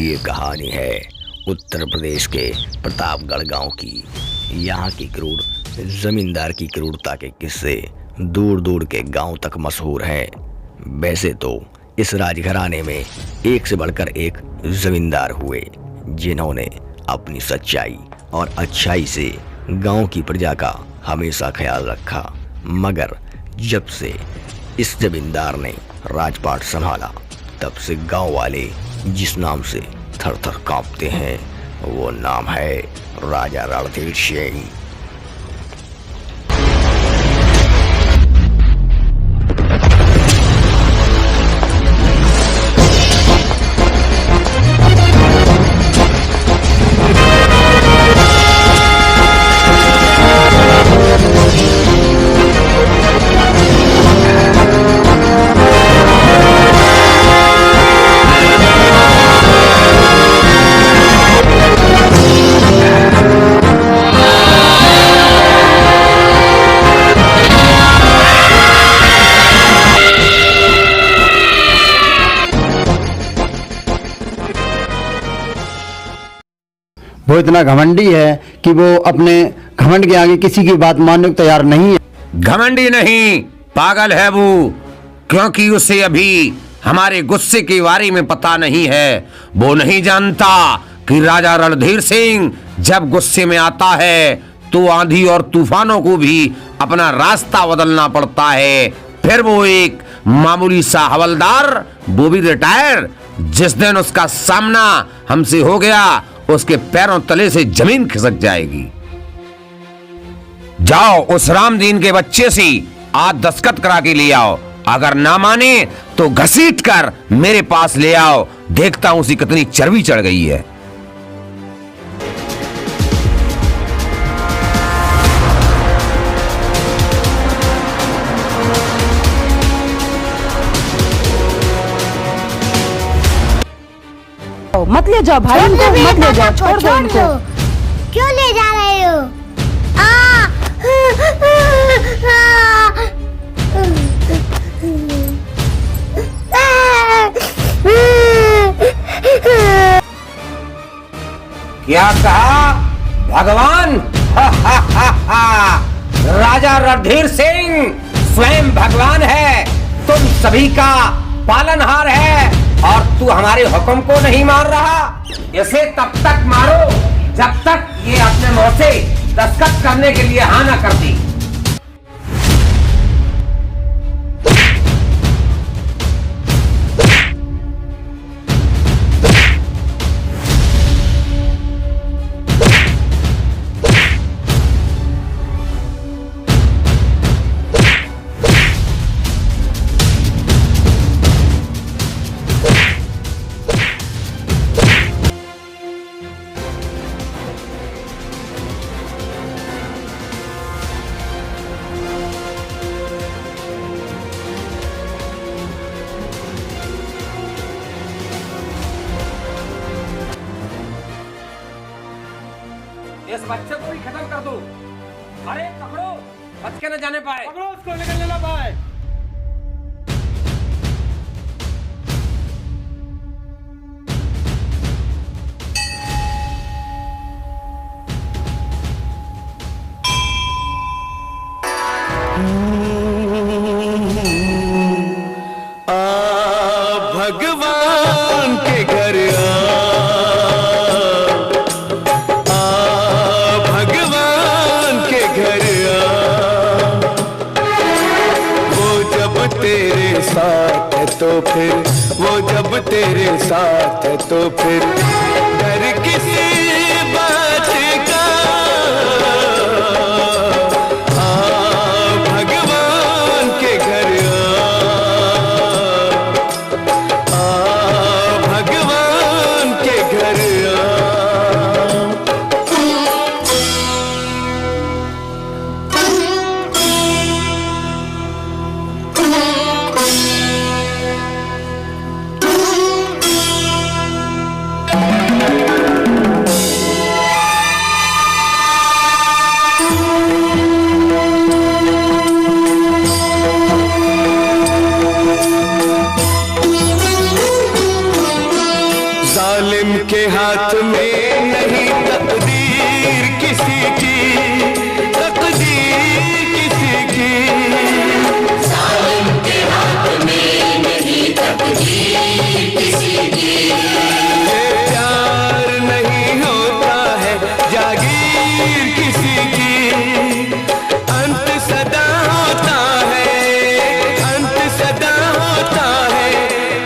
ये कहानी है उत्तर प्रदेश के प्रतापगढ़ गांव की। यहाँ की क्रूर जमींदार की क्रूरता के किस्से दूर दूर के गांव तक मशहूर हैं। वैसे तो इस राजघराने में एक से बढ़कर एक जमींदार हुए, जिन्होंने अपनी सच्चाई और अच्छाई से गांव की प्रजा का हमेशा ख्याल रखा। मगर जब से इस जमींदार ने राजपाट संभाला, तब से गांव वाले जिस नाम से थर थर कांपते हैं, वो नाम है राजा रणधीर सिंह। वो इतना घमंडी है कि वो अपने घमंड के आगे किसी की बात मानने को तैयार नहीं है। घमंडी नहीं, पागल है वो, क्योंकि उसे अभी हमारे गुस्से के बारे में पता नहीं है। वो नहीं जानता कि राजा रणधीर सिंह जब गुस्से में आता है तो आंधी और तूफानों को भी अपना रास्ता बदलना पड़ता है। फिर वो एक मामूली सा हवलदार, वो भी रिटायर, जिस दिन उसका सामना हमसे हो गया, उसके पैरों तले से जमीन खिसक जाएगी। जाओ उस रामदीन के बच्चे से आज दस्तखत करा के ले आओ। अगर ना माने तो घसीट कर मेरे पास ले आओ, देखता हूं उसी कितनी चर्बी चढ़ गई है। मत ले जाओ भाई इनको, मत ले जाओ, छोड़ दो इनको। क्यों ले जा रहे हो? क्या कहा भगवान? राजा रणधीर सिंह स्वयं भगवान है, तुम सभी का पालनहार है और तू हमारे हुक्म को नहीं मान रहा। इसे तब तक मारो जब तक ये अपने मुंह से दस्तखत करने के लिए हाँ ना करती। इस बच्चे को भी खत्म कर दो। अरे पकड़ो, बच के न जाने पाए। पकड़ो उसको, निकलने ना पाए। भगवान के घर भगवान के घर वो जब तेरे साथ है तो फिर, वो जब तेरे साथ है तो फिर डर किसी बात का। भगवान के घर भगवान के घर लकीर किसी की अंत सदा होता है, अंत सदा होता है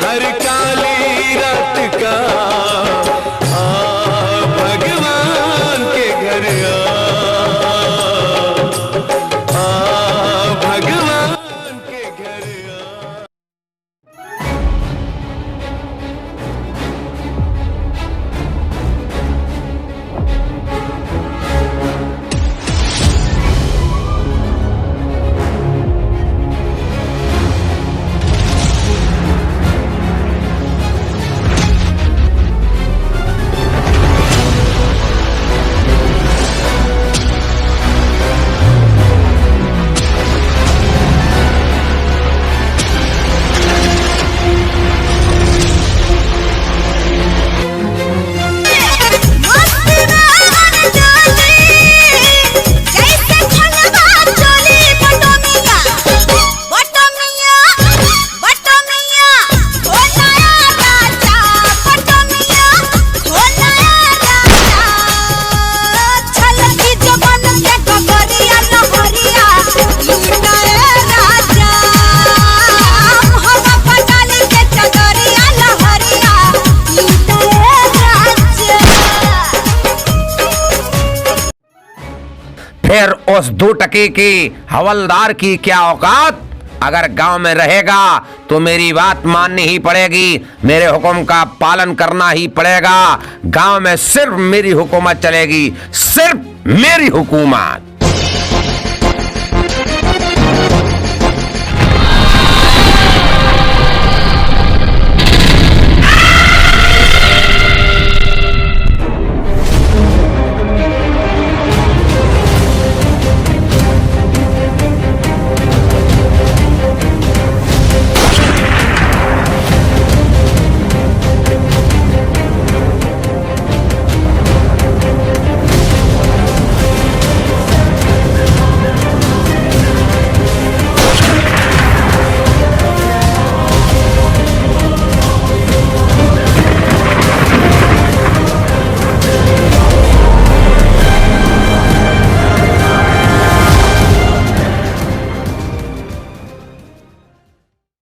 हर काली रात का। भगवान के घर भगवान के घर फिर उस 2 टके के हवलदार की क्या औकात? अगर गांव में रहेगा तो मेरी बात माननी ही पड़ेगी, मेरे हुक्म का पालन करना ही पड़ेगा। गांव में सिर्फ मेरी हुकूमत चलेगी, सिर्फ मेरी हुकूमत।